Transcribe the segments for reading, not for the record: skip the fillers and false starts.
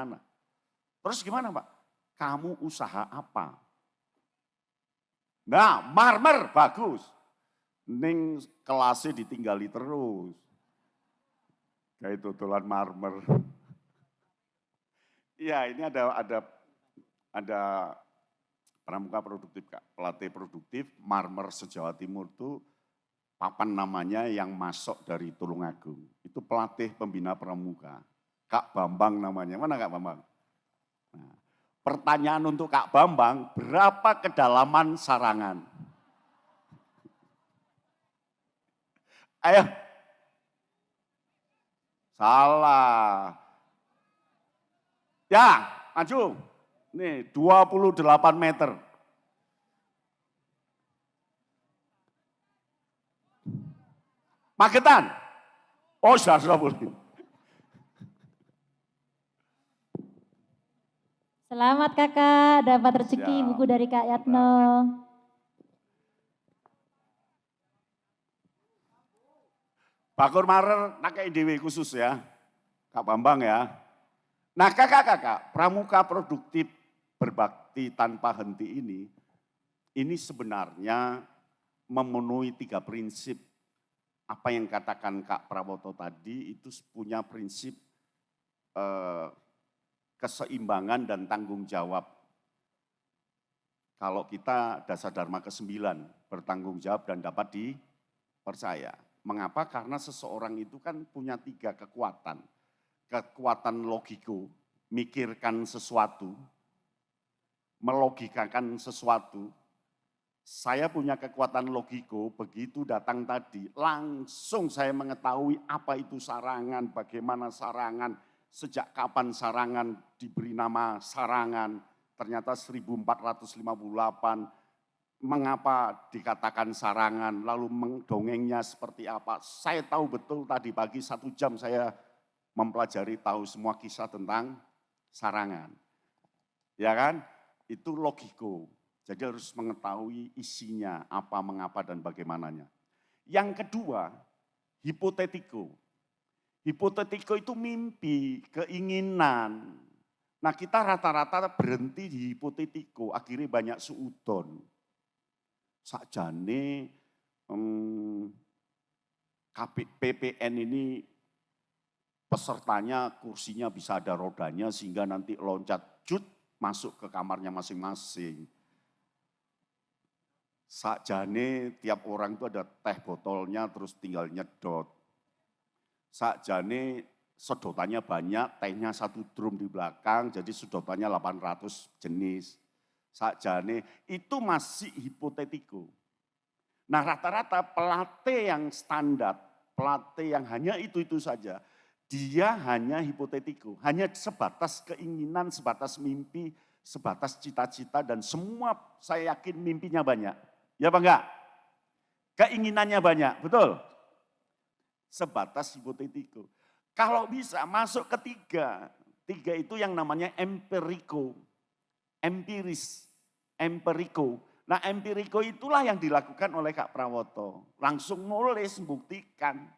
sederhana. Terus gimana Pak? Kamu usaha apa? Nah, marmer bagus. Ning kelasnya ditinggali terus. Kayak tutulan marmer. Iya, ini ada pramuka produktif, Kak. Pelatih produktif marmer se-Jawa Timur tuh papan namanya yang masuk dari Tulungagung. Itu pelatih pembina pramuka. Kak Bambang namanya. Mana Kak Bambang? Nah, pertanyaan untuk Kak Bambang, berapa kedalaman sarangan? Ayo. Salah. Ya, maju. Nih, 28 meter. Magetan. Oh, sudah boleh. Selamat Kakak, dapat rezeki Siap. buku dari Kak Yatno. Bakur Marer pakai dewe khusus ya, Kak Bambang ya. Nah kakak-kakak, pramuka produktif berbakti tanpa henti ini sebenarnya memenuhi 3 prinsip. Apa yang katakan Kak Prawoto tadi itu punya prinsip keseimbangan dan tanggung jawab. Kalau kita dasar dharma ke-9, bertanggung jawab dan dapat dipercaya. Mengapa? Karena seseorang itu kan punya 3 kekuatan. Kekuatan logiko, mikirkan sesuatu, melogikakan sesuatu. Saya punya kekuatan logiko, begitu datang tadi, langsung saya mengetahui apa itu sarangan, bagaimana sarangan, sejak kapan sarangan diberi nama sarangan, ternyata 1458, mengapa dikatakan sarangan, lalu mendongengnya seperti apa. Saya tahu betul tadi pagi 1 jam saya mempelajari tahu semua kisah tentang sarangan. Ya kan? Itu logiko. Jadi harus mengetahui isinya, apa, mengapa, dan bagaimananya. Yang kedua, hipotetiko. Hipotetiko itu mimpi, keinginan. Nah kita rata-rata berhenti di hipotetiko, akhirnya banyak suudon. Sakjane PPN ini pesertanya kursinya bisa ada rodanya sehingga nanti loncat cut masuk ke kamarnya masing-masing. Sakjane tiap orang itu ada teh botolnya terus tinggal nyedot. Sakjane sedotannya banyak, tehnya 1 drum di belakang jadi sedotannya 800 jenis. Sakjane itu masih hipotetiko. Nah rata-rata pelatih yang standar, pelatih yang hanya itu saja, dia hanya hipotetiko, hanya sebatas keinginan, sebatas mimpi, sebatas cita-cita dan semua saya yakin mimpinya banyak. Ya apa enggak? Keinginannya banyak, betul? Sebatas hipotetiko. Kalau bisa masuk ke 3 itu yang namanya empiriko. Empiris, empiriko. Nah empiriko itulah yang dilakukan oleh Kak Prawoto. Langsung nulis, buktikan.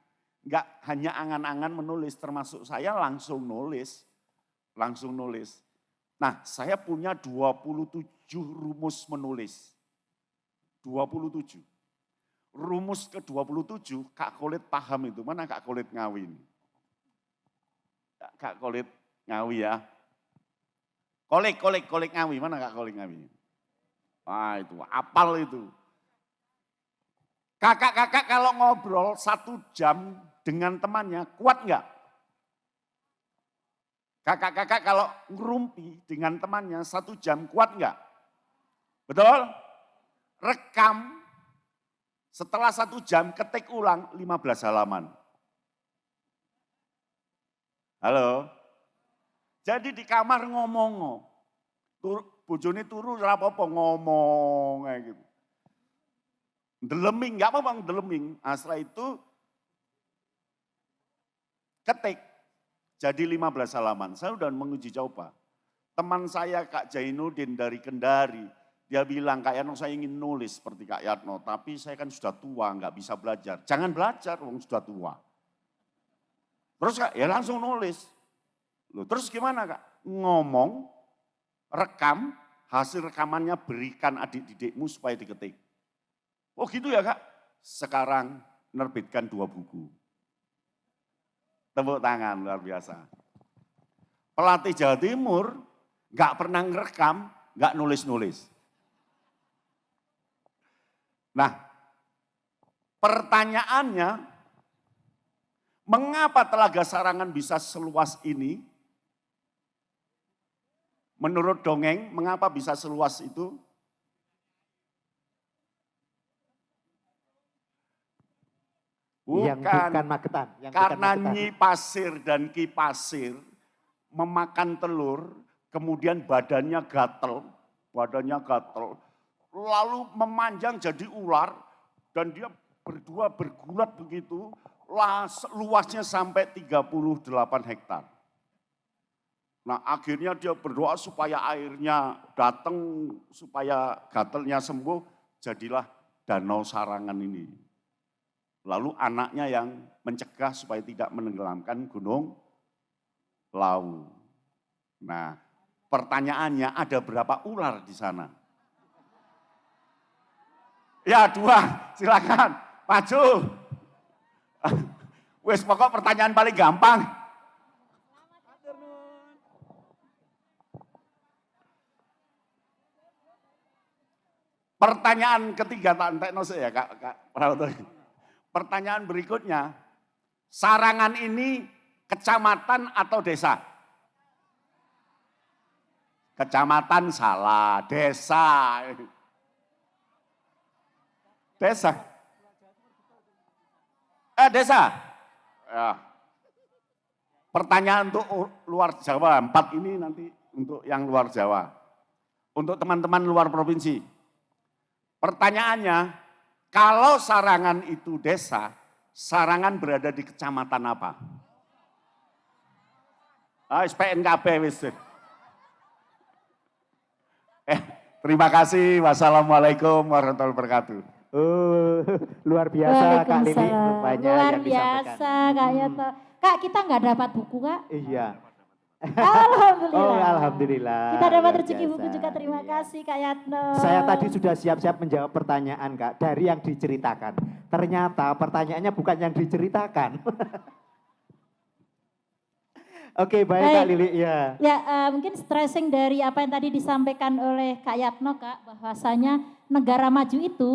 Enggak hanya angan-angan menulis, termasuk saya langsung nulis. Langsung nulis. Nah saya punya 27 rumus menulis. 27. Rumus ke-27 Kak Kolit paham itu. Mana Kak Kolit Ngawi ini? Kak Kolit Ngawi ya. Kolik Ngawi, mana Kak Kolik Ngawi? Wah itu, apal itu. Kakak-kakak kalau ngobrol 1 jam dengan temannya, kuat enggak? Kakak-kakak kalau ngerumpi dengan temannya 1 jam, kuat enggak? Betul? Rekam, setelah 1 jam ketik ulang 15 halaman. Halo? Jadi di kamar ngomong, bojone turu ora apa-apa ngomong kayak gitu. Deleming, enggak apa-apa deleming. Setelah itu ketik, jadi 15 halaman. Saya udah menguji coba. Teman saya Kak Jainuddin dari Kendari, dia bilang Kak Yatno saya ingin nulis seperti Kak Yatno, tapi saya kan sudah tua, enggak bisa belajar. Jangan belajar, wong sudah tua. Terus Kak, ya langsung nulis. Loh, terus gimana Kak? ngomong, rekam, hasil rekamannya berikan adik-didikmu supaya diketik. Oh gitu ya Kak? Sekarang nerbitkan 2 buku. Tepuk tangan, luar biasa. Pelatih Jawa Timur nggak pernah ngerekam, nggak nulis-nulis. Nah, pertanyaannya, mengapa Telaga Sarangan bisa seluas ini? Menurut dongeng, mengapa bisa seluas itu? Yang bukan Magetan. Karena Nyi Pasir dan Ki Pasir memakan telur, kemudian badannya gatel, lalu memanjang jadi ular, dan dia berdua bergulat begitu, luasnya sampai 38 hektar. Nah akhirnya dia berdoa supaya airnya datang, supaya gatelnya sembuh, jadilah Danau Sarangan ini. Lalu anaknya yang mencegah supaya tidak menenggelamkan Gunung Lawu. Nah, pertanyaannya ada berapa ular di sana? Ya 2, silakan maju. Wes pokok pertanyaan paling gampang. Pertanyaan ketiga tak entekno ya Kak Prawoto. Pertanyaan berikutnya, Sarangan ini kecamatan atau desa? Kecamatan salah, desa. Desa. Desa. Ya. Pertanyaan untuk luar Jawa, 4 ini nanti untuk yang luar Jawa. Untuk teman-teman luar provinsi. Pertanyaannya, kalau Sarangan itu desa, Sarangan berada di kecamatan apa? PNKB wis. Terima kasih. Wassalamualaikum warahmatullahi wabarakatuh. Luar biasa Kak Lili. Luar biasa Kak Yoto. Kak, kita nggak dapat buku Kak? Iya. Alhamdulillah. Oh, alhamdulillah. Kita dapat rezeki buku juga, terima kasih Kak Yatno. Saya tadi sudah siap-siap menjawab pertanyaan Kak, dari yang diceritakan. Ternyata pertanyaannya bukan yang diceritakan. Oke, baik Kak Lili. Ya, mungkin stressing dari apa yang tadi disampaikan oleh Kak Yatno Kak, bahwasanya negara maju itu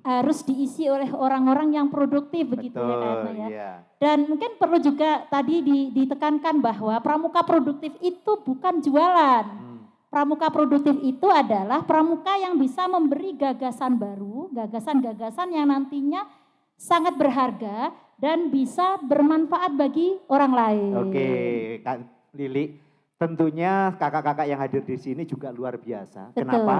harus diisi oleh orang-orang yang produktif. Begitu ya Kak Yatno ya. Iya. Dan mungkin perlu juga tadi ditekankan bahwa pramuka produktif itu bukan jualan. Pramuka produktif itu adalah pramuka yang bisa memberi gagasan baru, gagasan-gagasan yang nantinya sangat berharga dan bisa bermanfaat bagi orang lain. Oke, Kak Lili, tentunya kakak-kakak yang hadir di sini juga luar biasa. Betul. Kenapa?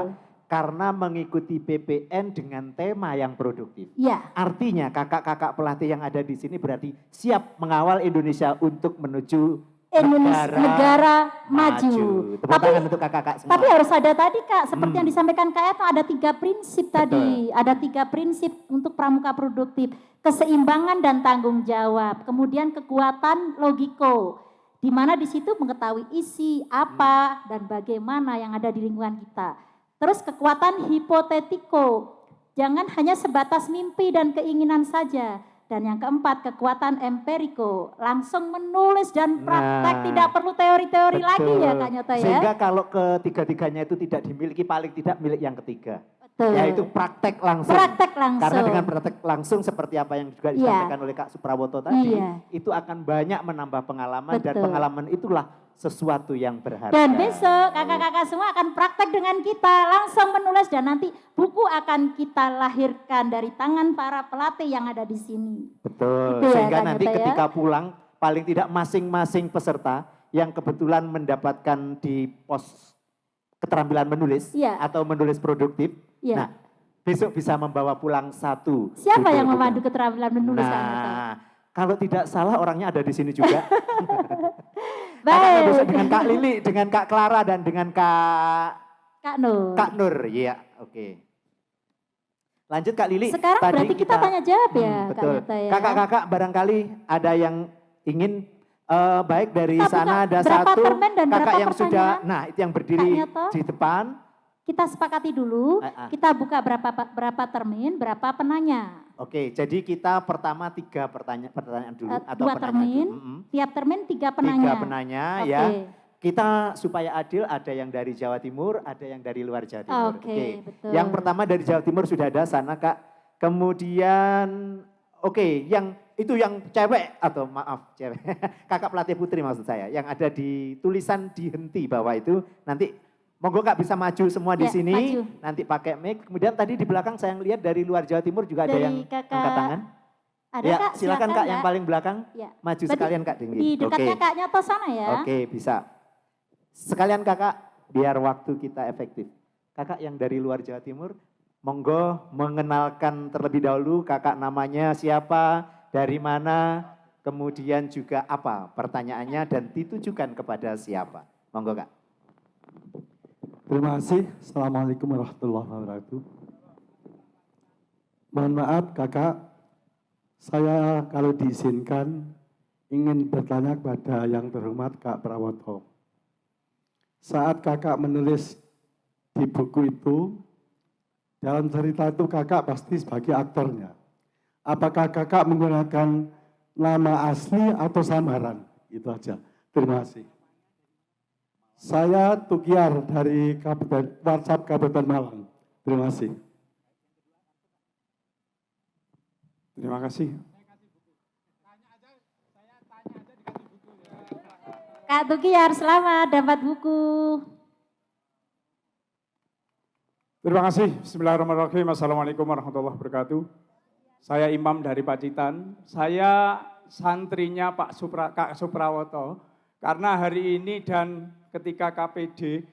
Karena mengikuti PPN dengan tema yang produktif. Ya. Artinya kakak-kakak pelatih yang ada di sini berarti siap mengawal Indonesia untuk menuju negara maju. Tepuk tangan untuk kakak-kakak semua. Tapi harus ada tadi Kak, seperti yang disampaikan Kak Eto, ada 3 prinsip tadi. Ada 3 prinsip untuk pramuka produktif. Keseimbangan dan tanggung jawab. Kemudian kekuatan logiko. Di mana di situ mengetahui isi, apa, dan bagaimana yang ada di lingkungan kita. Terus kekuatan hipotetiko. Jangan hanya sebatas mimpi dan keinginan saja. Dan yang keempat, kekuatan empiriko, langsung menulis dan praktek, tidak perlu teori-teori lagi ya Kak Nyoto ya. Sehingga kalau ketiga-tiganya itu tidak dimiliki, paling tidak milik yang ketiga. Betul. Yaitu praktek langsung. Praktek langsung. Karena dengan praktek langsung seperti apa yang juga disampaikan oleh Kak Suprawoto tadi, itu akan banyak menambah pengalaman. Betul. Dan pengalaman itulah sesuatu yang berharga. Dan besok kakak-kakak semua akan praktek dengan kita, langsung menulis dan nanti buku akan kita lahirkan dari tangan para pelatih yang ada di sini. Betul, gitu sehingga ya, nanti Kak Nyoto ketika pulang paling tidak masing-masing peserta yang kebetulan mendapatkan di pos keterampilan menulis atau menulis produktif, nah besok bisa membawa pulang 1. Siapa yang memandu keterampilan menulis? Nah, kalau tidak salah orangnya ada di sini juga. Baik. Besok dengan Kak Lili, dengan Kak Clara dan dengan Kak Nur. Kak Nur, iya, oke. Lanjut Kak Lili. Sekarang tadi berarti kita tanya jawab ya, betul. Kak Nyoto ya. Kakak-kakak barangkali ada yang ingin Baik dari Tapi sana ada berapa satu permen dan kakak berapa yang sudah, pertanyaan? nah itu yang berdiri Kak Nyoto? di depan. Kita sepakati dulu, kita buka berapa termin, berapa penanya. Oke, jadi kita pertama 3 pertanyaan dulu atau 2 termin, tiap termin 3 penanya. 3 penanya ya. Kita supaya adil ada yang dari Jawa Timur, ada yang dari luar Jawa Timur. Oke, betul. Yang pertama dari Jawa Timur sudah ada sana Kak. Kemudian yang itu yang cewek atau maaf cewek, kakak pelatih putri maksud saya, yang ada di tulisan dihenti bawah itu nanti monggo Kak bisa maju semua di sini, maju. Nanti pakai mic. Kemudian tadi di belakang saya lihat dari luar Jawa Timur juga ada yang angkat tangan. Ada ya, Kak, silakan Kak yang paling belakang, maju sekalian Kak. Di dekatnya Kak Nyoto sana ya. Oke, bisa. Sekalian Kakak, biar waktu kita efektif. Kakak yang dari luar Jawa Timur, monggo mengenalkan terlebih dahulu kakak namanya siapa, dari mana, kemudian juga apa pertanyaannya dan ditujukan kepada siapa. Monggo Kak. Terima kasih. Assalamualaikum warahmatullahi wabarakatuh. Mohon maaf kakak, saya kalau diizinkan ingin bertanya kepada yang terhormat Kak Prawoto. Saat kakak menulis di buku itu, dalam cerita itu kakak pasti sebagai aktornya. Apakah kakak menggunakan nama asli atau samaran? Itu aja. Terima kasih. Saya Tukiar dari WhatsApp Kabupaten Malang. Terima kasih. Terima kasih. Kak Tukiar, selamat dapat buku. Terima kasih. Bismillahirrahmanirrahim. Assalamualaikum warahmatullahi wabarakatuh. Saya Imam dari Pacitan. Saya santrinya Kak Suprawoto. Karena hari ini dan ketika KPD,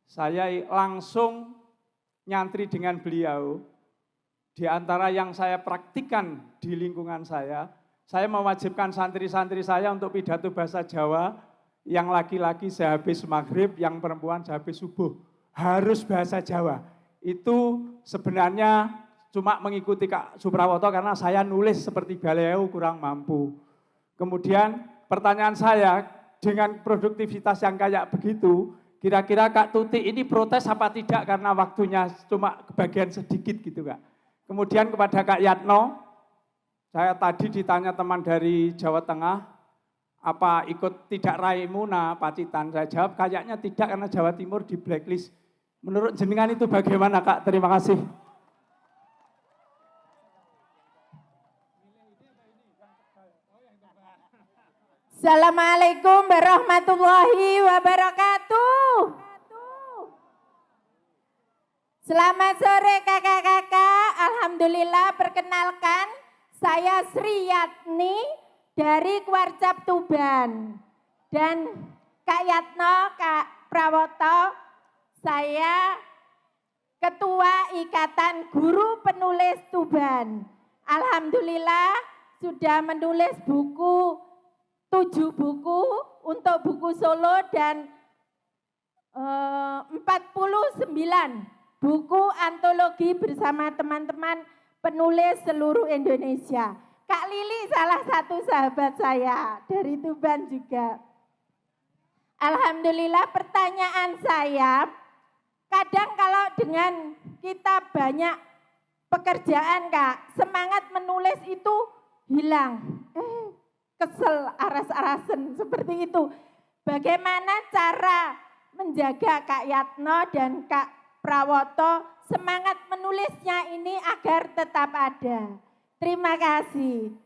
saya langsung nyantri dengan beliau. Di antara yang saya praktikkan di lingkungan saya mewajibkan santri-santri saya untuk pidato bahasa Jawa, yang laki-laki sehabis maghrib, yang perempuan sehabis subuh. Harus bahasa Jawa. Itu sebenarnya cuma mengikuti Kak Suprawoto karena saya nulis seperti beliau kurang mampu. Kemudian pertanyaan saya, dengan produktivitas yang kayak begitu, kira-kira Kak Tuti ini protes apa tidak karena waktunya cuma kebagian sedikit gitu Kak. Kemudian kepada Kak Yatno, saya tadi ditanya teman dari Jawa Tengah, apa ikut tidak Raimuna Pacitan? Saya jawab kayaknya tidak karena Jawa Timur di blacklist. Menurut jenengan itu bagaimana Kak? Terima kasih. Assalamualaikum warahmatullahi wabarakatuh. Selamat sore kakak-kakak. Alhamdulillah, perkenalkan saya Sri Yatni dari Kuarcap Tuban. Dan Kak Yatno, Kak Prawoto, saya Ketua Ikatan Guru Penulis Tuban. Alhamdulillah sudah menulis 7 buku untuk buku solo dan 49 buku antologi bersama teman-teman penulis seluruh Indonesia. Kak Lili salah satu sahabat saya dari Tuban juga. Alhamdulillah, pertanyaan saya, kadang kalau dengan kita banyak pekerjaan Kak, semangat menulis itu hilang. Kesel, aras-arasen seperti itu. Bagaimana cara menjaga Kak Yatno dan Kak Prawoto semangat menulisnya ini agar tetap ada? Terima kasih.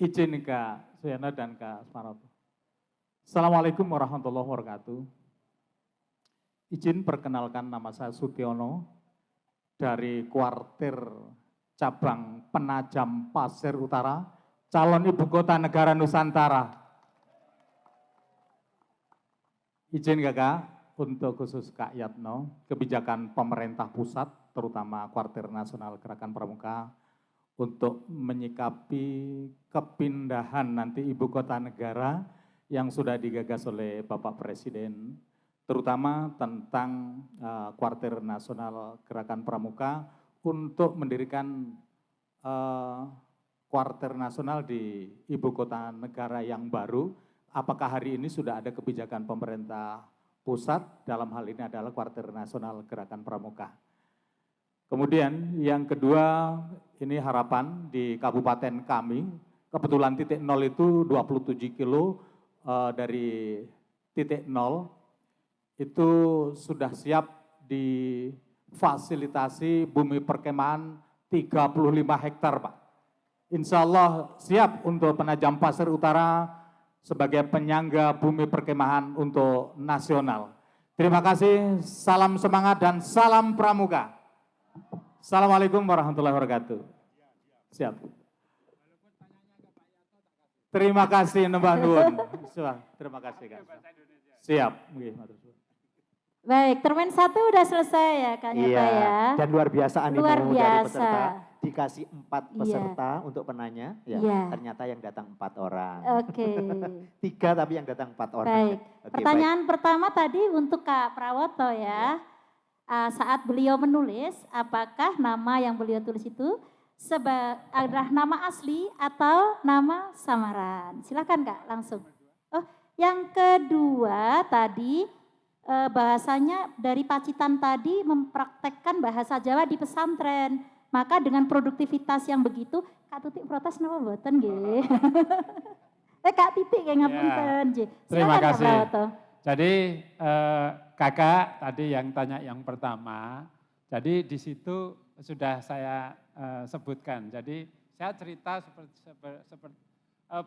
Izin Kak Suyana dan Kak Suprawoto. Assalamualaikum warahmatullahi wabarakatuh. Izin perkenalkan nama saya Sutiono dari kuartir cabang Penajam Pasir Utara, calon ibu kota negara Nusantara. Izin Kakak untuk khusus Kak Yatno, kebijakan pemerintah pusat, terutama kuartir nasional Gerakan Pramuka, untuk menyikapi kepindahan nanti ibu kota negara yang sudah digagas oleh Bapak Presiden, terutama tentang kuartir nasional Gerakan Pramuka untuk mendirikan kuartir nasional di ibu kota negara yang baru. Apakah hari ini sudah ada kebijakan pemerintah pusat, dalam hal ini adalah kuartir nasional Gerakan Pramuka. Kemudian yang kedua, ini harapan di kabupaten kami, kebetulan titik nol itu 27 kilo dari titik nol, itu sudah siap difasilitasi bumi perkemahan 35 hektar Pak. Insya Allah siap untuk Penajam Pasir Utara sebagai penyangga bumi perkemahan untuk nasional. Terima kasih, salam semangat dan salam pramuka. Assalamualaikum warahmatullahi wabarakatuh. Siap. Terima kasih Mbah Nuwun. Terima kasih Kak. Siap. Baik, termen 1 udah selesai ya Kak Nyata ya. Dan luar biasa animo Luar dari biasa. peserta. Dikasih 4 peserta untuk penanya, ya. Ternyata yang datang 4 orang. Oke. 3 tapi yang datang 4 orang. Baik. Oke, Pertanyaan pertama tadi untuk Kak Prawoto ya. Saat beliau menulis, apakah nama yang beliau tulis itu adalah nama asli atau nama samaran? Silakan Kak, langsung. Oh, yang kedua tadi bahasanya dari Pacitan tadi mempraktekkan bahasa Jawa di pesantren. Maka dengan produktivitas yang begitu, Kak Tutik protes napa mboten nggih? Kak Titik kayak ngapunten nggih. Terima kasih. Jadi Kakak tadi yang tanya yang pertama, jadi di situ sudah saya sebutkan. Jadi saya cerita seperti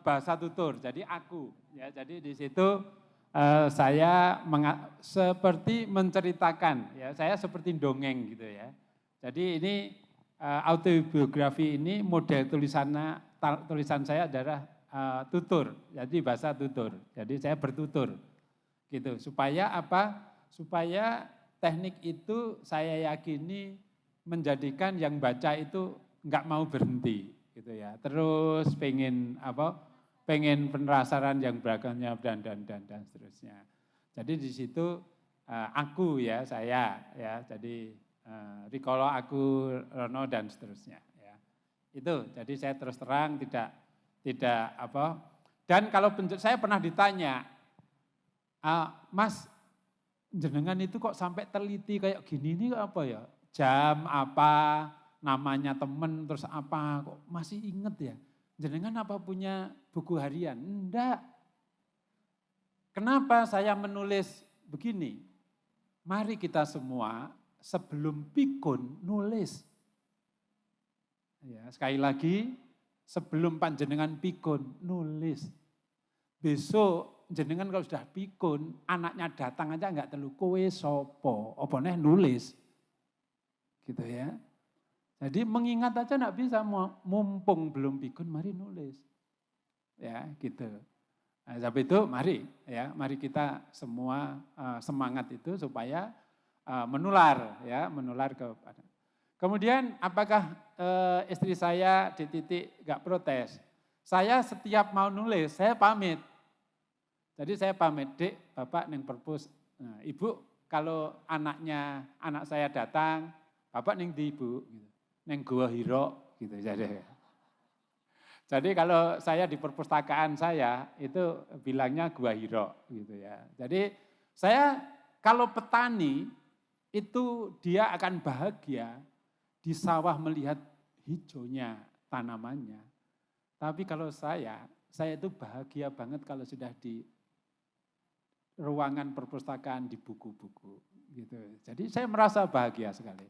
bahasa tutur. Jadi aku, ya. Jadi di situ saya seperti menceritakan, ya. Saya seperti dongeng gitu ya. Jadi ini autobiografi ini model tulisan saya adalah tutur, jadi bahasa tutur. Jadi saya bertutur, gitu. Supaya apa? Supaya teknik itu saya yakini menjadikan yang baca itu nggak mau berhenti, gitu ya. Terus pengen apa? Pengen penasaran yang belakangnya dan seterusnya. Jadi di situ aku ya saya ya. Jadi Rikolo, aku, Rono dan seterusnya. Ya. Itu, jadi saya terus terang tidak apa. Dan kalau saya pernah ditanya, Mas, jenengan itu kok sampai teliti kayak gini ini apa ya? Jam apa, namanya temen, terus apa, kok masih inget ya? Jenengan apa punya buku harian? Enggak. Kenapa saya menulis begini? Mari kita semua sebelum pikun nulis. Ya, sekali lagi, sebelum panjenengan pikun nulis. Besok jenengan kalau sudah pikun, anaknya datang aja enggak telu kowe sopo, apa neh nulis. Gitu ya. Jadi mengingat aja enggak bisa, mumpung belum pikun mari nulis. Ya, gitu. Nah, sebab itu mari kita semua semangat itu supaya menular kepada. Kemudian apakah istri saya di titik enggak protes? Saya setiap mau nulis, saya pamit. Jadi saya pamit, Dek, Bapak neng perpus. Nah, Ibu kalau anak saya datang, Bapak neng di Ibu, gitu. Neng Gua Hiro, gitu jadi. Jadi kalau saya di perpustakaan saya itu bilangnya Gua Hiro, gitu ya. Jadi saya kalau petani itu dia akan bahagia di sawah melihat hijaunya tanamannya. Tapi kalau saya itu bahagia banget kalau sudah di ruangan perpustakaan di buku-buku gitu. Jadi saya merasa bahagia sekali.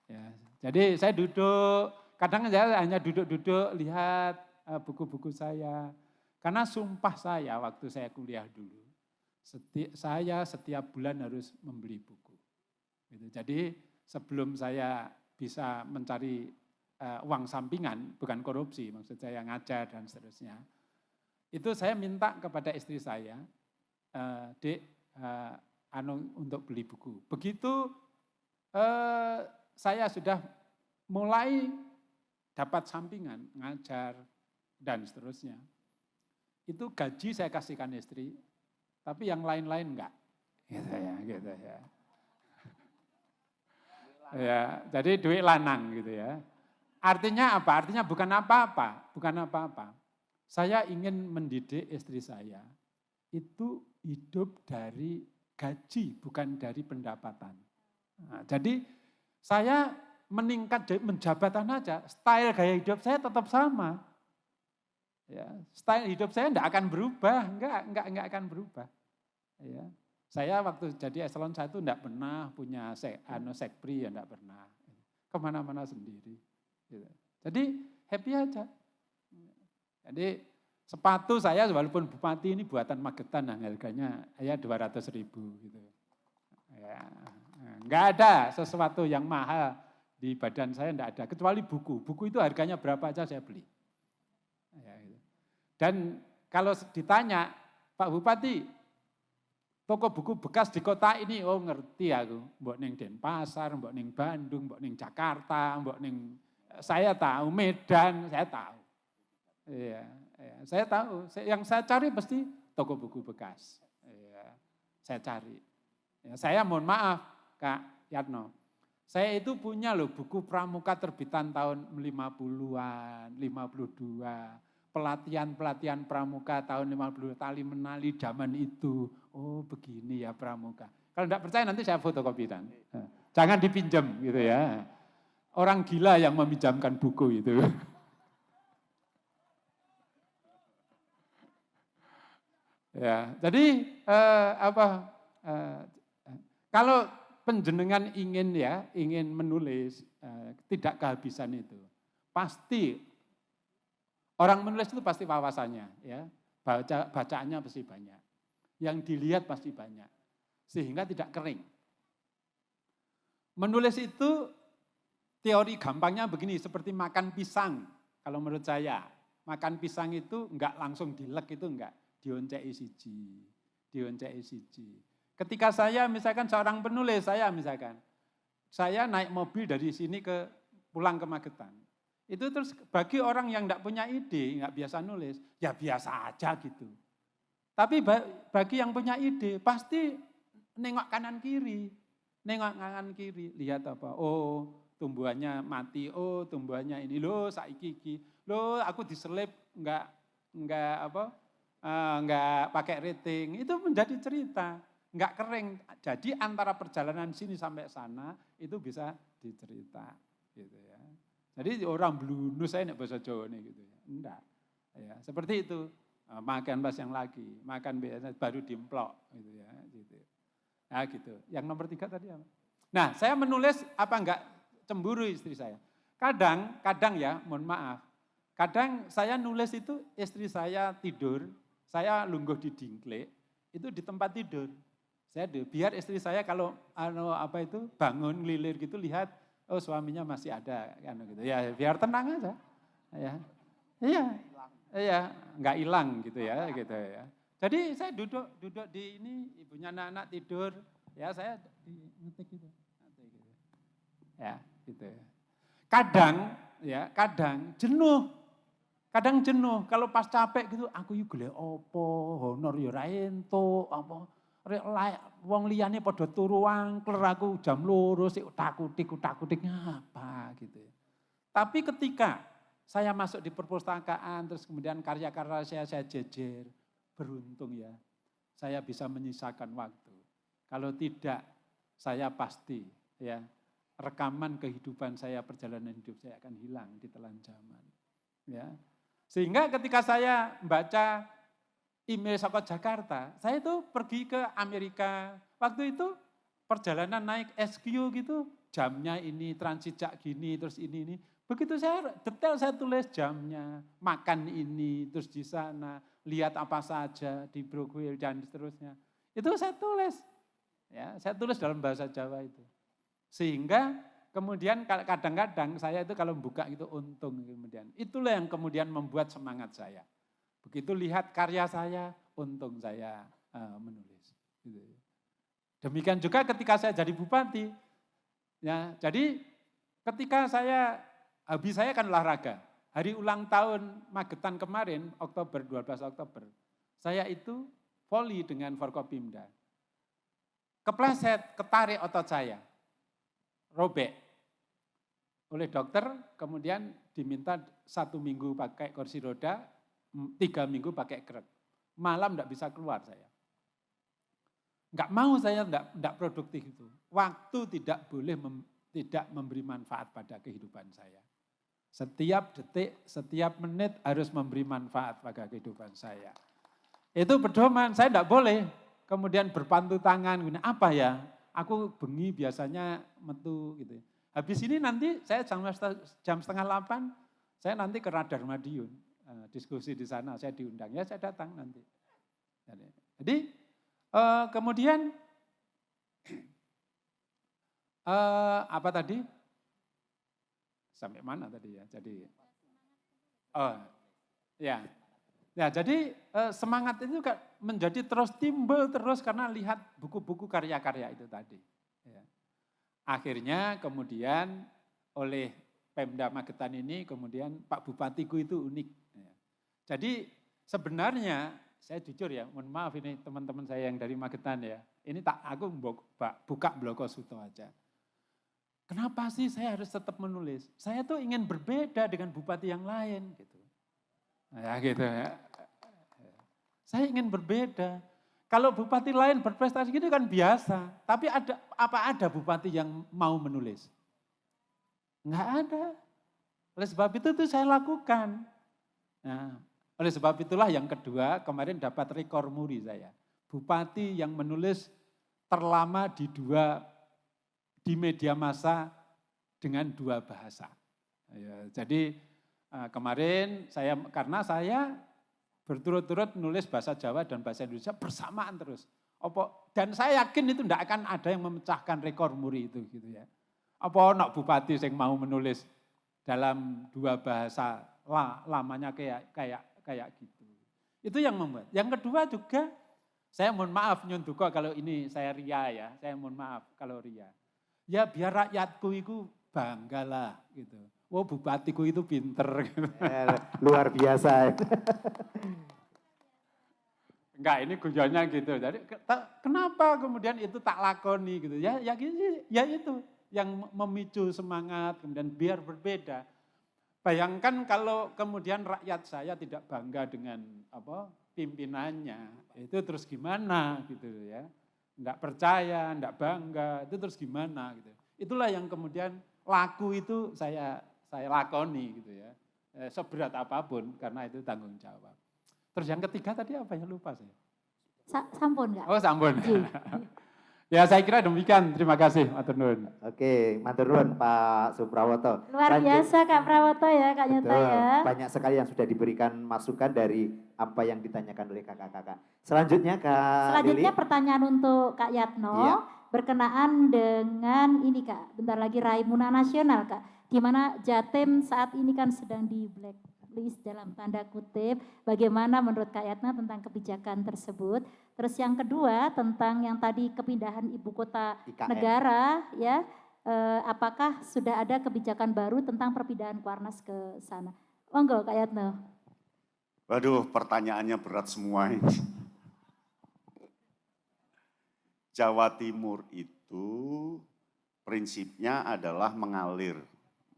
Ya, jadi saya duduk, kadang saya hanya duduk-duduk lihat buku-buku saya. Karena sumpah saya waktu saya kuliah dulu, saya setiap bulan harus membeli buku. Gitu. Jadi sebelum saya bisa mencari uang sampingan, bukan korupsi, maksud saya ngajar dan seterusnya. Itu saya minta kepada istri saya, Dek, untuk beli buku. Begitu saya sudah mulai dapat sampingan, ngajar dan seterusnya. Itu gaji saya kasihkan istri, tapi yang lain-lain enggak. Gitu ya. Ya, jadi duit lanang gitu ya. Artinya apa? Artinya bukan apa-apa. Saya ingin mendidik istri saya itu hidup dari gaji, bukan dari pendapatan. Nah, jadi saya meningkat menjabatan aja, style gaya hidup saya tetap sama. Ya, style hidup saya enggak akan berubah, enggak akan berubah. Ya. Saya waktu jadi eselon 1 enggak pernah punya sekpri, ya enggak pernah. Kemana-mana sendiri. Gitu. Jadi happy aja. Jadi sepatu saya walaupun bupati ini buatan Magetan, harganya ya 200.000 gitu. Ya, enggak ada sesuatu yang mahal di badan saya, enggak ada. Kecuali buku. Buku itu harganya berapa aja saya beli. Ya, gitu. Dan kalau ditanya, Pak Bupati, toko buku bekas di kota ini, oh ngerti aku. Mbok ning Denpasar, mbok ning Bandung, mbok ning Jakarta, mbok ning saya tahu, Medan, saya tahu. Iya, saya tahu. Yang saya cari pasti toko buku bekas. Iya, saya cari. Ya, saya mohon maaf, Kak Yatno. Saya itu punya loh buku pramuka terbitan tahun 50-an, 52. Pelatihan pramuka tahun 50, tali menali zaman itu. Oh begini ya pramuka. Kalau enggak percaya nanti saya fotokopikan. Jangan dipinjam gitu ya. Orang gila yang meminjamkan buku itu. Ya, jadi kalau penjenengan ingin menulis, tidak kehabisan itu. Pasti orang menulis itu pasti wawasannya, ya, bacaannya pasti banyak, yang dilihat pasti banyak, sehingga tidak kering. Menulis itu teori gampangnya begini, seperti makan pisang. Kalau menurut saya, makan pisang itu enggak langsung dilek, itu enggak, dionceki siji. Ketika saya misalkan seorang penulis, saya naik mobil dari sini pulang ke Magetan. Itu terus bagi orang yang enggak punya ide, enggak biasa nulis, ya biasa aja gitu. Tapi bagi yang punya ide, pasti nengok kanan kiri, lihat apa, oh tumbuhannya mati, oh tumbuhannya ini, loh saiki iki, loh aku diselip enggak pakai rating, itu menjadi cerita, enggak kering. Jadi antara perjalanan sini sampai sana itu bisa dicerita, gitu ya. Jadi orang blunus saya nek bahasa Jawa nih gitu ya, enggak. Ya, seperti itu. Makan pas yang lagi, makan biasa baru dimplok gitu ya, gitu. Nah, gitu. Yang nomor 3 tadi apa? Nah, saya menulis apa enggak cemburu istri saya. Kadang ya, mohon maaf. Kadang saya nulis itu istri saya tidur, saya lungguh di dingklek, itu di tempat tidur. Saya biar istri saya kalau bangun ngelilir gitu lihat, oh suaminya masih ada kan gitu. Ya, biar tenang aja. Ya. Iya, enggak hilang gitu ya. Jadi saya duduk di ini, ibunya anak-anak tidur, ya saya ngetik gitu. Ya, gitu ya. Kadang jenuh. Kalau pas capek gitu, aku yuk golek opo, honor yo ra entuk, apa wong liyane padha turu angkler, aku jam 2 sik utak-utik ngapa gitu. Tapi ketika saya masuk di perpustakaan, terus kemudian karya-karya saya jejer, beruntung ya, saya bisa menyisakan waktu. Kalau tidak, saya pasti ya rekaman kehidupan saya, perjalanan hidup saya akan hilang di telan zaman. Ya. Sehingga ketika saya membaca email Soko Jakarta, saya itu pergi ke Amerika. Waktu itu perjalanan naik SQ gitu, jamnya ini, transit jak gini, terus ini. Begitu saya detail saya tulis jamnya, makan ini, terus di sana, lihat apa saja di Brookwell dan seterusnya. Itu saya tulis. Ya, saya tulis dalam bahasa Jawa itu. Sehingga kemudian kadang-kadang saya itu kalau buka itu untung kemudian. Itulah yang kemudian membuat semangat saya. Begitu lihat karya saya, untung saya menulis. Gitu. Demikian juga ketika saya jadi bupati. Ya, jadi ketika hobi saya kan olahraga. Hari ulang tahun Magetan kemarin, Oktober, 12 Oktober, saya itu voli dengan Forkopimda. Kepleset, ketarik otot saya, robek. Oleh dokter, kemudian diminta 1 minggu pakai kursi roda, 3 minggu pakai krek. Malam enggak bisa keluar saya. Enggak mau saya enggak produktif itu. Waktu tidak boleh tidak memberi manfaat pada kehidupan saya. Setiap detik, setiap menit harus memberi manfaat pada kehidupan saya. Itu pedoman, saya enggak boleh kemudian berpantu tangan, apa ya, aku bengi biasanya metu gitu. Habis ini nanti saya jam 7:30, saya nanti ke Radar Madiun, diskusi di sana, saya diundang, ya saya datang nanti. Jadi kemudian apa tadi? Sampai mana tadi ya? Jadi ya jadi semangat itu menjadi terus timbul terus karena lihat buku-buku karya-karya itu tadi. Ya. Akhirnya kemudian oleh Pemda Magetan ini kemudian Pak Bupatiku itu unik. Ya. Jadi sebenarnya saya jujur ya, mohon maaf ini teman-teman saya yang dari Magetan ya. Ini aku buka bloko Suto aja. Kenapa sih saya harus tetap menulis? Saya tuh ingin berbeda dengan bupati yang lain gitu. Ya gitu ya. Saya ingin berbeda. Kalau bupati lain berprestasi gitu kan biasa. Tapi ada bupati yang mau menulis? Enggak ada. Oleh sebab itu tuh saya lakukan. Nah, oleh sebab itulah yang kedua kemarin dapat rekor muri saya. Bupati yang menulis terlama di media massa dengan 2 bahasa. Ya, jadi kemarin karena saya berturut-turut menulis bahasa Jawa dan bahasa Indonesia bersamaan terus. Dan saya yakin itu tidak akan ada yang memecahkan rekor muri itu gitu ya. Apa nak bupati yang mau menulis dalam 2 bahasa lamanya kayak gitu. Itu yang membuat. Yang kedua juga saya mohon maaf nyuntuko kalau ini saya ria ya. Saya mohon maaf kalau ria. Ya biar rakyatku itu banggalah gitu. Oh bupatiku itu pinter. Gitu. Luar biasa. Enggak, ini guyonnya gitu. Jadi kenapa kemudian itu tak lakoni gitu. Ya itu yang memicu semangat kemudian biar berbeda. Bayangkan kalau kemudian rakyat saya tidak bangga dengan pimpinannya. Itu terus gimana gitu ya. Enggak percaya, enggak bangga, itu terus gimana gitu. Itulah yang kemudian laku itu saya lakoni gitu ya. Seberat apapun karena itu tanggung jawab. Terus yang ketiga tadi apa ya lupa saya. Sampun enggak? Oh sampun. Ya saya kira demikian, terima kasih Matur Nuwun. Oke, Matur Nuwun Pak Suprawoto. Luar biasa Kak Prawoto ya Kak Nyoto ya. Banyak sekali yang sudah diberikan masukan dari apa yang ditanyakan oleh kakak-kakak. Selanjutnya Kak Selanjutnya Lili. Pertanyaan untuk Kak Yatno. Iya. Berkenaan dengan ini Kak, bentar lagi Raimuna Nasional Kak. Di mana Jatim saat ini kan sedang di blacklist dalam tanda kutip. Bagaimana menurut Kak Yatno tentang kebijakan tersebut? Terus yang kedua tentang yang tadi kepindahan ibu kota IKN. Negara ya. Apakah sudah ada kebijakan baru tentang perpindahan Kuarnas ke sana? Monggo Kak Yatno. Waduh, pertanyaannya berat semua ini. Jawa Timur itu prinsipnya adalah mengalir,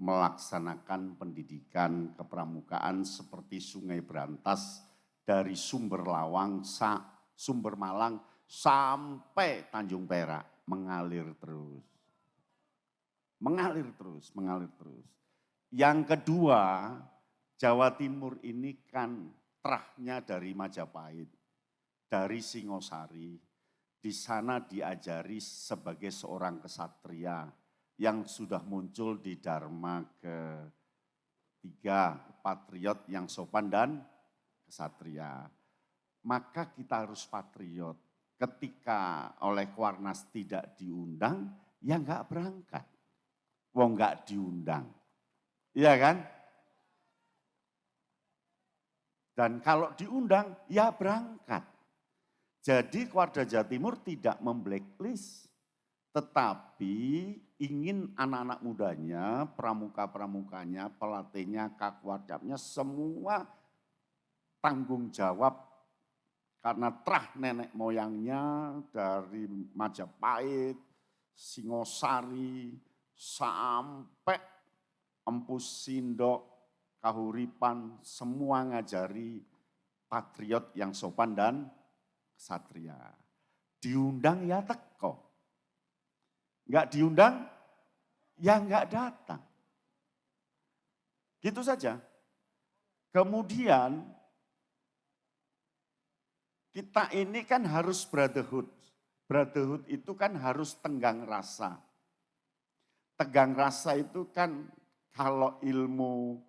melaksanakan pendidikan kepramukaan seperti Sungai Brantas dari Sumber Malang sampai Tanjung Perak, mengalir terus. Mengalir terus. Yang kedua, Jawa Timur ini kan terahnya dari Majapahit, dari Singosari. Di sana diajari sebagai seorang kesatria yang sudah muncul di Dharma ketiga, patriot yang sopan dan kesatria. Maka kita harus patriot. Ketika oleh Kuarnas tidak diundang, ya enggak berangkat. Wong nggak diundang. Iya kan? Dan kalau diundang, ya berangkat. Jadi Keluarga Jawa Timur tidak memblacklist, tetapi ingin anak-anak mudanya, pramuka-pramukanya, pelatihnya, kakwarcapnya, semua tanggung jawab karena terah nenek moyangnya dari Majapahit, Singosari, sampai Empu Sindok, Kahuripan, semua ngajari patriot yang sopan dan kesatria. Diundang ya teko. Enggak diundang, ya enggak datang. Gitu saja. Kemudian, kita ini kan harus brotherhood. Brotherhood itu kan harus tenggang rasa. Tegang rasa itu kan kalau ilmu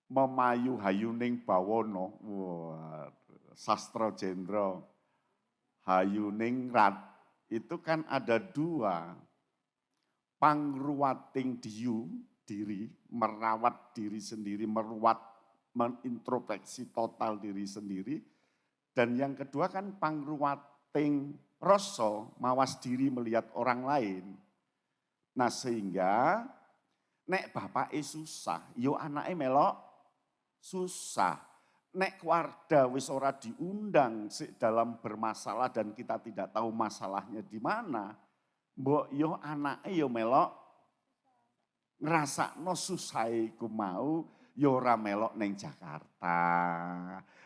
memayu hayuning bawono, sastra jendra hayuning rat, itu kan ada dua, pangruwating diyu, diri, merawat diri sendiri, menintrospeksi total diri sendiri, dan yang kedua kan pangruwating rasa, mawas diri melihat orang lain. Nah sehingga nek bapake susah, yo anake melok susah. Nek keluarga wis ora diundang dalam bermasalah dan kita tidak tahu masalahnya di mana, mbok yo anake yo melok ngrasakno susah iku mau, yo ora melok neng Jakarta.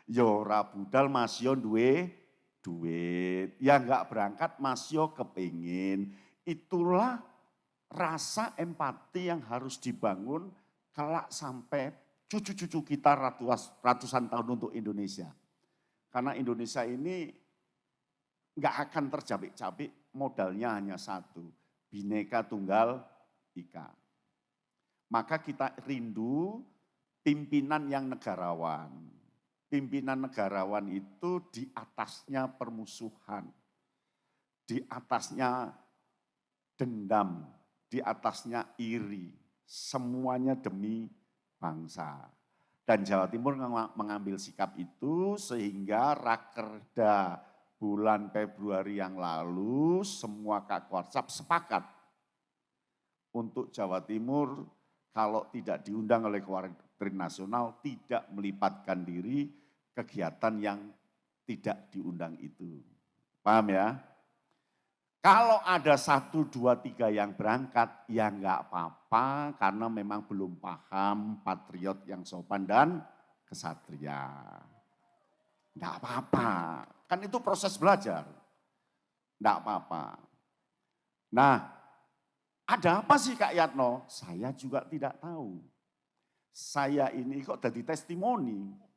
Yo ora budal Mas yo duwe duit. Ya enggak berangkat Mas yo kepingin. Itulah rasa empati yang harus dibangun kelak sampai cucu-cucu kita ratusan tahun untuk Indonesia. Karena Indonesia ini nggak akan tercapik-capik, modalnya hanya satu, Bhinneka Tunggal Ika. Maka kita rindu pimpinan yang negarawan. Pimpinan negarawan itu di atasnya permusuhan, di atasnya dendam, di atasnya iri, semuanya demi bangsa. Dan Jawa Timur mengambil sikap itu sehingga Rakerda bulan Februari yang lalu semua Kakwarcap sepakat untuk Jawa Timur kalau tidak diundang oleh Koordinator Nasional tidak melibatkan diri kegiatan yang tidak diundang itu. Paham ya? Kalau ada 1, 2, 3 yang berangkat, ya enggak apa-apa karena memang belum paham patriot yang sopan dan kesatria. Enggak apa-apa, kan itu proses belajar. Enggak apa-apa. Nah, ada apa sih Kak Yatno? Saya juga tidak tahu. Saya ini kok jadi testimoni.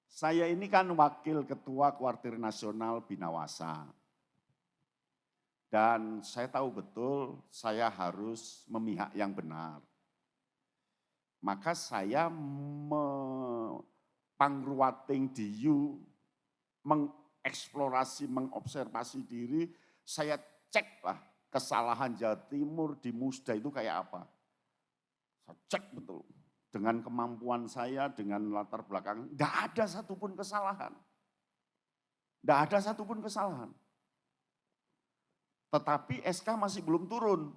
Saya ini kan wakil ketua Koordinator Nasional Binawasa. Dan saya tahu betul saya harus memihak yang benar. Maka saya pangruwating diyu, mengeksplorasi, mengobservasi diri, saya ceklah kesalahan Jawa Timur di Musda itu kayak apa. Saya cek betul. Dengan kemampuan saya, dengan latar belakang, enggak ada satupun kesalahan. Enggak ada satupun kesalahan. Tetapi SK masih belum turun.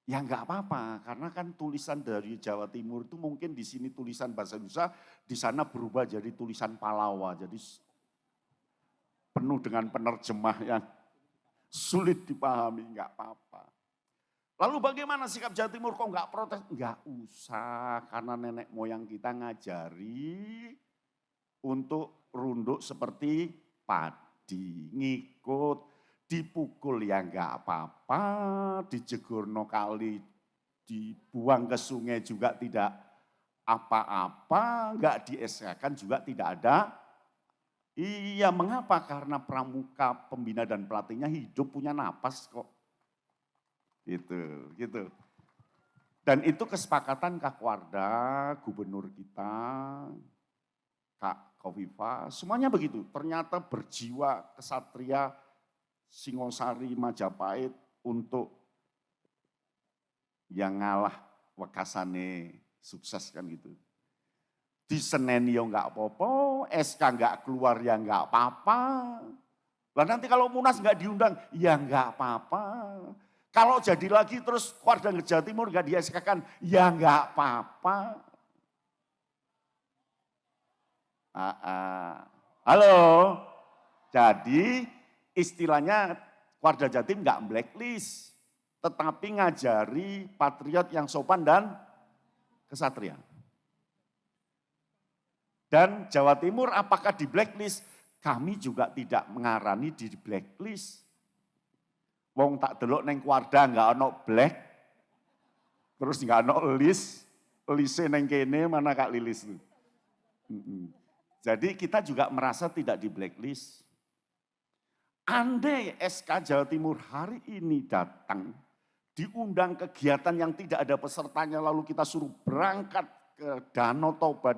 Ya enggak apa-apa, karena kan tulisan dari Jawa Timur itu mungkin di sini tulisan bahasa Indonesia, di sana berubah jadi tulisan Palawa. Jadi penuh dengan penerjemah yang sulit dipahami, enggak apa-apa. Lalu bagaimana sikap Jawa Timur kok enggak protes? Enggak usah, karena nenek moyang kita ngajari untuk runduk seperti padi, ngikut. Dipukul ya enggak apa-apa, dijegurno kali, dibuang ke sungai juga tidak apa-apa, enggak dieskakan juga tidak ada. Iya, mengapa? Karena pramuka, pembina dan pelatihnya hidup punya napas kok. Gitu. Dan itu kesepakatan Kak Warda, gubernur kita, Kak Kofifa, semuanya begitu. Ternyata berjiwa kesatria, Singosari, Majapahit, untuk yang ngalah wekasane sukses kan gitu. Diseneni ya enggak apa-apa, SK enggak keluar ya enggak apa-apa. Lah nanti kalau Munas enggak diundang, ya enggak apa-apa. Kalau jadi lagi terus Warga Jawa Timur enggak di SK kan, ya enggak apa-apa. Halo, jadi istilahnya Warga Jatim enggak blacklist, tetapi ngajari patriot yang sopan dan kesatria. Dan Jawa Timur apakah di blacklist? Kami juga tidak mengarani di blacklist. Wong tak delok neng Warda enggak ono black, terus enggak ono list, listnya neng kene mana Kak Lilis itu. Jadi kita juga merasa tidak di blacklist. Andai SK Jawa Timur hari ini datang, diundang kegiatan yang tidak ada pesertanya, lalu kita suruh berangkat ke Danau Toba,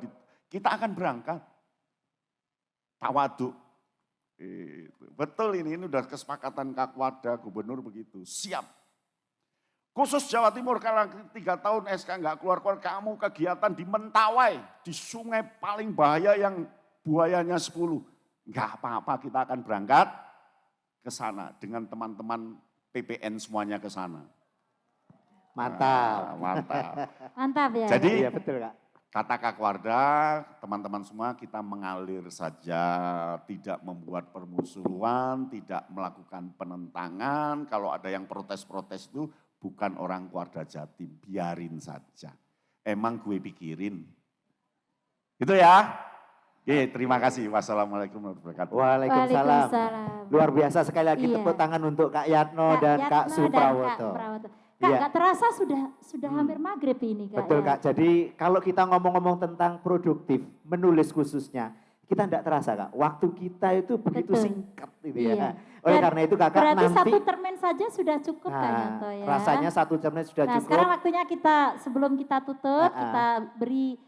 kita akan berangkat. Tawaduk. Betul ini udah kesepakatan Kakwarda, gubernur begitu, siap. Khusus Jawa Timur kalau 3 tahun SK nggak keluar-keluar, kamu kegiatan di Mentawai, di sungai paling bahaya yang buayanya 10. Nggak apa-apa, kita akan berangkat ke sana dengan teman-teman PPN semuanya ke sana. Mantap. Mantap. Mantap ya. Jadi Iya betul Kak. kata Kakwarda, teman-teman semua kita mengalir saja, tidak membuat permusuhan, tidak melakukan penentangan. Kalau ada yang protes-protes itu bukan orang Warga Jatim, biarin saja. Emang gue pikirin. Gitu ya. Oke, terima kasih. Wassalamualaikum warahmatullahi wabarakatuh. Waalaikumsalam. Luar biasa sekali lagi Iya. tepuk tangan untuk Kak Yatno dan Kak Suprawoto. Kak, Iya. nggak terasa sudah hampir maghrib ini Kak. Betul ya? Kak, jadi kalau kita ngomong-ngomong tentang produktif, menulis khususnya, kita tidak terasa Kak, waktu kita itu begitu Betul. singkat gitu Iya. ya. Oleh Dan karena itu Kakak berarti nanti, satu termen saja sudah cukup Kak Yanto ya. rasanya 1 jamnya sudah Nah cukup. sekarang waktunya kita, sebelum kita tutup, kita beri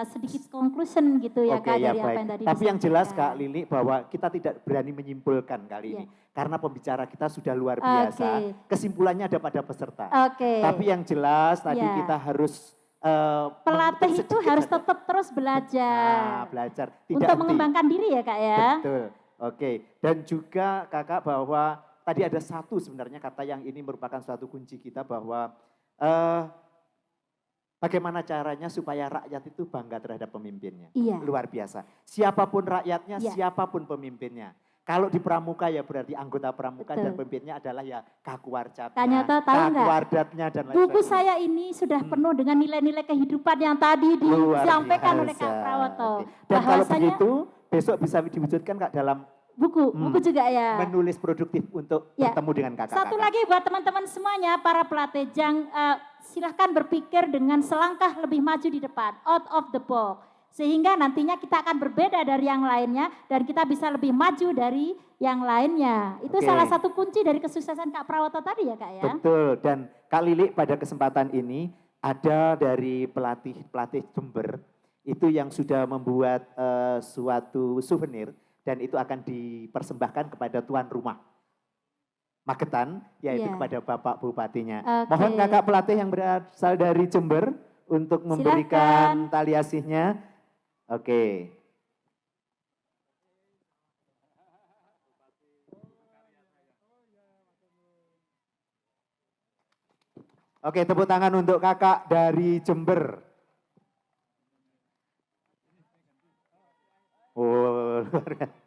sedikit conclusion gitu ya Oke, Kak ya dari apa baik. yang tadi Tapi yang jelas disampaikan. Kak Lili bahwa kita tidak berani menyimpulkan kali Iya. ini. Karena pembicara kita sudah luar biasa. Oke. Kesimpulannya ada pada peserta. Oke. Tapi yang jelas tadi Iya. kita harus Pelatih membentuk itu sedikit harus saja. tetap terus belajar. Belajar. Tidak Untuk henti. mengembangkan diri ya Kak ya. Betul. Oke. Dan juga Kakak bahwa tadi ada satu sebenarnya kata yang ini merupakan suatu kunci kita bahwa bagaimana caranya supaya rakyat itu bangga terhadap pemimpinnya. Iya. Luar biasa. Siapapun rakyatnya, Iya. siapapun pemimpinnya. Kalau di pramuka ya berarti anggota pramuka Betul. dan pemimpinnya adalah ya Kakwarcapnya, Kak Nyoto tahu nggak? Kakwardatnya dan lain Buku sebagainya. saya ini sudah penuh dengan nilai-nilai kehidupan yang tadi Luar disampaikan oleh Kak biasa. Prawoto. Oke. Dan kalau Bahwasanya begitu besok bisa diwujudkan Kak dalam buku juga ya. menulis produktif untuk Ya. bertemu dengan kakak-kakak. Satu lagi buat teman-teman semuanya, para pelatih, silahkan berpikir dengan selangkah lebih maju di depan, out of the box. Sehingga nantinya kita akan berbeda dari yang lainnya dan kita bisa lebih maju dari yang lainnya. Itu Oke. salah satu kunci dari kesuksesan Kak Prawoto tadi ya Kak ya. Betul, dan Kak Lili pada kesempatan ini ada dari pelatih Jember itu yang sudah membuat suatu souvenir dan itu akan dipersembahkan kepada tuan rumah Magetan, yaitu Iya. kepada Bapak Bupatinya. Oke. Mohon kakak pelatih yang berasal dari Jember untuk memberikan tali asihnya. Oke. Oke, tepuk tangan untuk kakak dari Jember. Oh, luar biasa.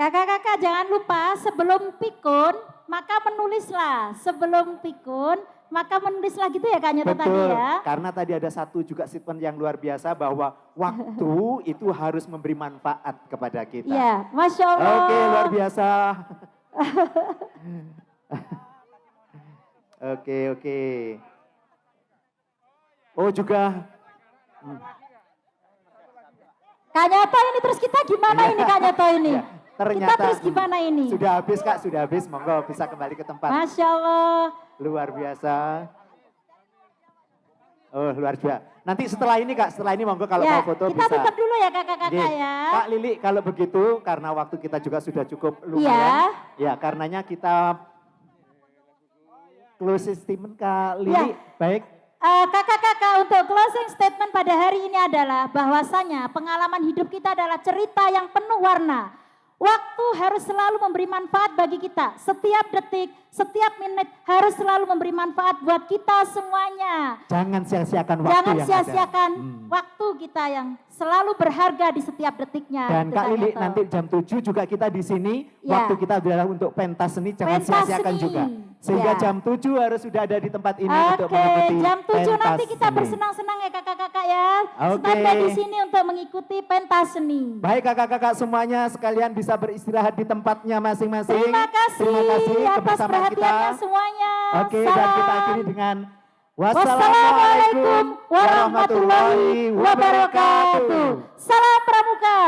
Kakak-kakak jangan lupa sebelum pikun maka menulislah. Sebelum pikun maka menulislah gitu ya Kak Nyoto tadi Betul, ya. karena tadi ada satu juga statement yang luar biasa bahwa waktu itu harus memberi manfaat kepada kita. Iya, Masya Allah. Oke, luar biasa. Oke. Oh juga. Kak Nyoto ini terus kita gimana ini Kak Nyoto ini? Ya, ternyata Kita terus gimana ini? Sudah habis Kak, sudah habis. Monggo bisa kembali ke tempat. Masya Allah. Luar biasa. Oh, luar biasa. Nanti setelah ini Kak, setelah ini monggo kalau Ya, mau foto kita bisa. tutup dulu ya kakak-kakak Nggih. ya. Kak Lili, kalau begitu karena waktu kita juga sudah cukup lumayan. Ya, karenanya kita closing statement Kak Lili. Baik. Kakak-kakak, untuk closing statement pada hari ini adalah bahwasanya pengalaman hidup kita adalah cerita yang penuh warna. Waktu harus selalu memberi manfaat bagi kita. Setiap detik, setiap menit harus selalu memberi manfaat buat kita semuanya. Jangan sia-siakan waktu Jangan yang sia-siakan ada. waktu kita yang selalu berharga di setiap detiknya. Dan Gitu, Kak Lili, Yoto. nanti jam 7 juga kita di sini. Ya. Waktu kita adalah untuk pentas seni, jangan Pentas sia-siakan seni. juga. Sehingga Ya. jam 7 harus sudah ada di tempat ini untuk Oke, mengikuti jam 7 pentas nanti kita seni. bersenang-senang ya kakak-kakak ya. Oke. Standby di sini untuk mengikuti pentas seni. Baik kakak-kakak semuanya sekalian bisa beristirahat di tempatnya masing-masing. Terima kasih, Terima kasih atas kebersamaan perhatiannya kita. semuanya. Oke, dan Salam. kita akhiri dengan Wassalamualaikum warahmatullahi wabarakatuh. Salam Pramuka.